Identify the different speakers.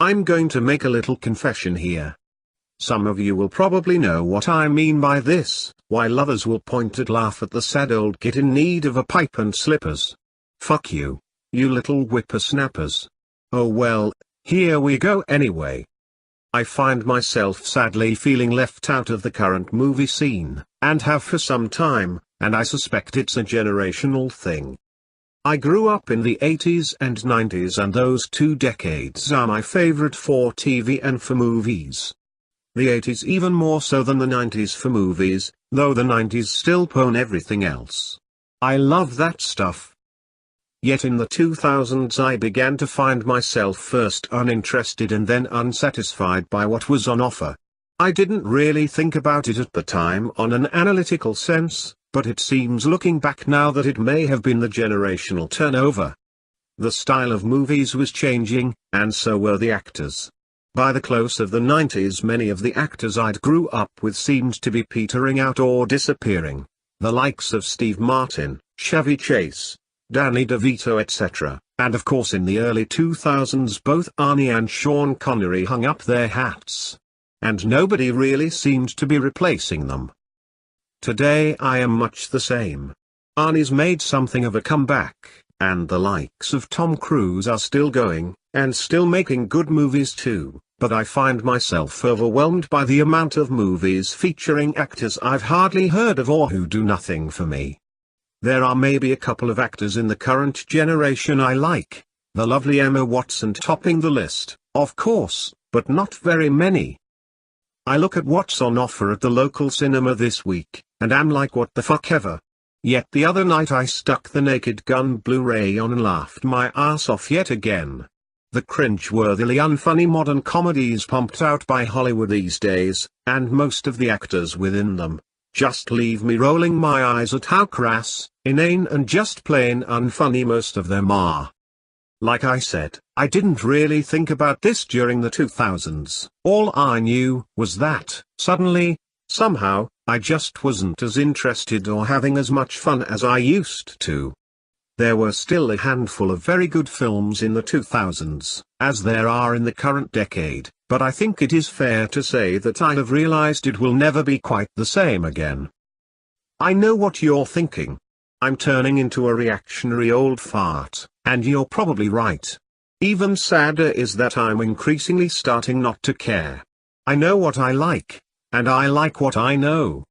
Speaker 1: I'm going to make a little confession here. Some of you will probably know what I mean by this, while others will point and laugh at the sad old git in need of a pipe and slippers. Fuck you, you little whippersnappers. Oh well, here we go anyway. I find myself sadly feeling left out of the current movie scene, and have for some time, and I suspect it's a generational thing. I grew up in the 80s and 90s, and those 2 decades are my favorite for TV and for movies. The 80s even more so than the 90s for movies, though the 90s still pwn everything else. I love that stuff. Yet in the 2000s I began to find myself first uninterested and then unsatisfied by what was on offer. I didn't really think about it at the time on an analytical sense, but it seems looking back now that it may have been the generational turnover. The style of movies was changing, and so were the actors. By the close of the 90s many of the actors I'd grew up with seemed to be petering out or disappearing. The likes of Steve Martin, Chevy Chase, Danny DeVito etc., and of course in the early 2000s both Arnie and Sean Connery hung up their hats. And nobody really seemed to be replacing them. Today I am much the same. Arnie's made something of a comeback, and the likes of Tom Cruise are still going, and still making good movies too, but I find myself overwhelmed by the amount of movies featuring actors I've hardly heard of or who do nothing for me. There are maybe a couple of actors in the current generation I like, the lovely Emma Watson topping the list, of course, but not very many. I look at what's on offer at the local cinema this week, and am like what the fuck ever. Yet the other night I stuck the Naked Gun Blu-ray on and laughed my ass off yet again. The cringe-worthily unfunny modern comedies pumped out by Hollywood these days, and most of the actors within them, just leave me rolling my eyes at how crass, inane and just plain unfunny most of them are. Like I said, I didn't really think about this during the 2000s. All I knew was that, suddenly, somehow, I just wasn't as interested or having as much fun as I used to. There were still a handful of very good films in the 2000s, as there are in the current decade, but I think it is fair to say that I have realized it will never be quite the same again. I know what you're thinking. I'm turning into a reactionary old fart, and you're probably right. Even sadder is that I'm increasingly starting not to care. I know what I like, and I like what I know.